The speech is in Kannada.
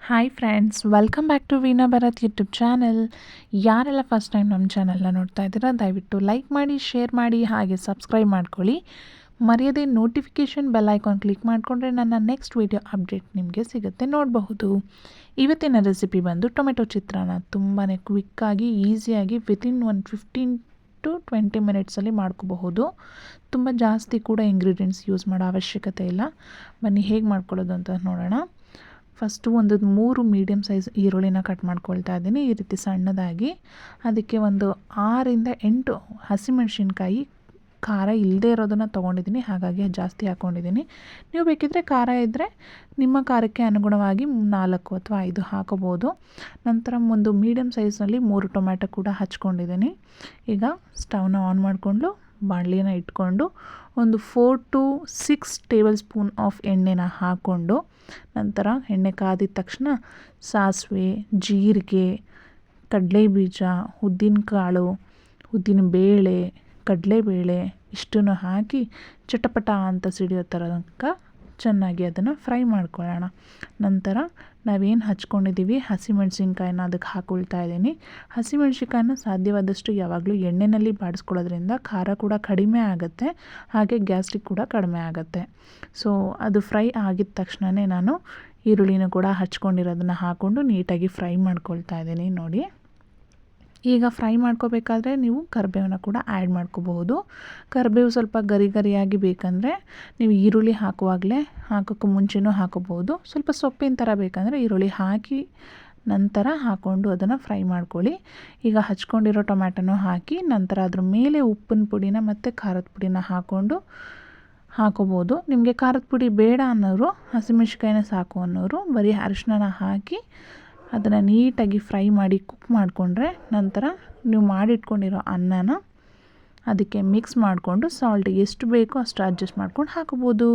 Hi friends, welcome back to Veena Bharat YouTube channel. ಯಾರೆಲ್ಲ ಫಸ್ಟ್ ಟೈಮ್ ನಮ್ಮ ಚಾನಲ್ನ ನೋಡ್ತಾ ಇದ್ದೀರಾ, ದಯವಿಟ್ಟು ಲೈಕ್ ಮಾಡಿ, ಶೇರ್ ಮಾಡಿ, ಹಾಗೆ ಸಬ್ಸ್ಕ್ರೈಬ್ ಮಾಡ್ಕೊಳ್ಳಿ. ಮರೆಯದೆ ನೋಟಿಫಿಕೇಷನ್ ಬೆಲ್ ಐಕಾನ್ ಕ್ಲಿಕ್ ಮಾಡಿಕೊಂಡ್ರೆ ನನ್ನ ನೆಕ್ಸ್ಟ್ ವೀಡಿಯೋ ಅಪ್ಡೇಟ್ ನಿಮಗೆ ಸಿಗುತ್ತೆ, ನೋಡಬಹುದು. ಇವತ್ತಿನ ರೆಸಿಪಿ ಬಂದು ಟೊಮೆಟೊ ಚಿತ್ರಾನ್ನ. ತುಂಬಾ ಕ್ವಿಕ್ಕಾಗಿ, ಈಸಿಯಾಗಿ ವಿತಿನ್ 15 to 20 ಮಿನಿಟ್ಸಲ್ಲಿ ಮಾಡ್ಕೋಬಹುದು. ತುಂಬ ಜಾಸ್ತಿ ಕೂಡ ಇಂಗ್ರೀಡಿಯೆಂಟ್ಸ್ ಯೂಸ್ ಮಾಡೋ ಅವಶ್ಯಕತೆ ಇಲ್ಲ. ಬನ್ನಿ ಹೇಗೆ ಮಾಡ್ಕೊಳ್ಳೋದು ಅಂತ ನೋಡೋಣ. ಫಸ್ಟು ಒಂದು 3 ಮೀಡಿಯಮ್ ಸೈಜ್ ಈರುಳ್ಳಿನ ಕಟ್ ಮಾಡ್ಕೊಳ್ತಾ ಇದ್ದೀನಿ, ಈ ರೀತಿ ಸಣ್ಣದಾಗಿ. ಅದಕ್ಕೆ ಒಂದು 6 to 8 ಹಸಿಮೆಣಸಿನ್ಕಾಯಿ, ಖಾರ ಇಲ್ಲದೇ ಇರೋದನ್ನು ತೊಗೊಂಡಿದ್ದೀನಿ, ಹಾಗಾಗಿ ಜಾಸ್ತಿ ಹಾಕ್ಕೊಂಡಿದ್ದೀನಿ. ನೀವು ಬೇಕಿದ್ದರೆ ಖಾರ ಇದ್ದರೆ ನಿಮ್ಮ ಖಾರಕ್ಕೆ ಅನುಗುಣವಾಗಿ 4 ಅಥವಾ 5 ಹಾಕೋಬೋದು. ನಂತರ ಒಂದು ಮೀಡಿಯಮ್ ಸೈಜ್ನಲ್ಲಿ 3 ಟೊಮ್ಯಾಟೊ ಕೂಡ ಹಚ್ಕೊಂಡಿದ್ದೀನಿ. ಈಗ ಸ್ಟವ್ನ ಆನ್ ಮಾಡಿಕೊಂಡು ಬಾಣಲಿನ ಇಟ್ಕೊಂಡು ಒಂದು 4 to 6 ಟೇಬಲ್ ಸ್ಪೂನ್ ಆಫ್ ಎಣ್ಣೆನ ಹಾಕ್ಕೊಂಡು, ನಂತರ ಎಣ್ಣೆ ಕಾದಿದ ತಕ್ಷಣ ಸಾಸಿವೆ, ಜೀರಿಗೆ, ಕಡಲೆಬೀಜ, ಉದ್ದಿನಕಾಳು, ಉದ್ದಿನಬೇಳೆ, ಕಡಲೆಬೇಳೆ ಇಷ್ಟನ್ನು ಹಾಕಿ ಚಟಪಟ ಅಂತ ಸಿಡಿಯೋ ತನಕ ಚೆನ್ನಾಗಿ ಅದನ್ನು ಫ್ರೈ ಮಾಡ್ಕೊಳ್ಳೋಣ. ನಂತರ ನಾವೇನು ಹಚ್ಕೊಂಡಿದ್ದೀವಿ ಹಸಿಮೆಣ್ಸಿನ್ಕಾಯಿನ ಅದಕ್ಕೆ ಹಾಕ್ಕೊಳ್ತಾ ಇದ್ದೀನಿ. ಹಸಿಮೆಣ್ಸಿನ್ಕಾಯಿನ ಸಾಧ್ಯವಾದಷ್ಟು ಯಾವಾಗಲೂ ಎಣ್ಣೆಯಲ್ಲಿ ಬಾಡಿಸ್ಕೊಳ್ಳೋದ್ರಿಂದ ಖಾರ ಕೂಡ ಕಡಿಮೆ ಆಗುತ್ತೆ, ಹಾಗೆ ಗ್ಯಾಸ್ಟ್ರಿಕ್ ಕೂಡ ಕಡಿಮೆ ಆಗುತ್ತೆ. ಸೊ ಅದು ಫ್ರೈ ಆಗಿದ ತಕ್ಷಣವೇ ನಾನು ಈರುಳ್ಳಿನ ಕೂಡ ಹಚ್ಕೊಂಡಿರೋದನ್ನು ಹಾಕ್ಕೊಂಡು ನೀಟಾಗಿ ಫ್ರೈ ಮಾಡ್ಕೊಳ್ತಾ ಇದ್ದೀನಿ. ನೋಡಿ, ಈಗ ಫ್ರೈ ಮಾಡ್ಕೋಬೇಕಾದ್ರೆ ನೀವು ಕರಿಬೇವನ್ನ ಕೂಡ ಆ್ಯಡ್ ಮಾಡ್ಕೋಬಹುದು. ಕರಿಬೇವು ಸ್ವಲ್ಪ ಗರಿ ಗರಿಯಾಗಿ ಬೇಕಂದರೆ ನೀವು ಈರುಳ್ಳಿ ಹಾಕೋಕ್ಕೂ ಮುಂಚೆನೂ ಹಾಕೋಬಹುದು. ಸ್ವಲ್ಪ ಸೊಪ್ಪಿನ ಥರ ಬೇಕಂದರೆ ಈರುಳ್ಳಿ ಹಾಕಿ ನಂತರ ಹಾಕ್ಕೊಂಡು ಅದನ್ನು ಫ್ರೈ ಮಾಡ್ಕೊಳ್ಳಿ. ಈಗ ಹಚ್ಕೊಂಡಿರೋ ಟೊಮ್ಯಾಟೊನೂ ಹಾಕಿ ನಂತರ ಅದ್ರ ಮೇಲೆ ಉಪ್ಪಿನ ಪುಡಿನ ಮತ್ತು ಖಾರದ ಪುಡಿನ ಹಾಕೋಬೋದು. ನಿಮಗೆ ಖಾರದ ಪುಡಿ ಬೇಡ ಅನ್ನೋರು, ಹಸಿಮೆಣ್ಸಿನ್ಕಾಯಿನ ಸಾಕು ಅನ್ನೋರು ಬರೀ ಅರಿಶಿನ ಹಾಕಿ ಅದನ್ನು ನೀಟಾಗಿ ಫ್ರೈ ಮಾಡಿ ಕುಕ್ ಮಾಡಿಕೊಂಡ್ರೆ, ನಂತರ ನೀವು ಮಾಡಿಟ್ಕೊಂಡಿರೋ ಅನ್ನನ ಅದಕ್ಕೆ ಮಿಕ್ಸ್ ಮಾಡಿಕೊಂಡು ಸಾಲ್ಟ್ ಎಷ್ಟು ಬೇಕೋ ಅಷ್ಟು ಅಡ್ಜಸ್ಟ್ ಮಾಡ್ಕೊಂಡು ಹಾಕೋಬೋದು.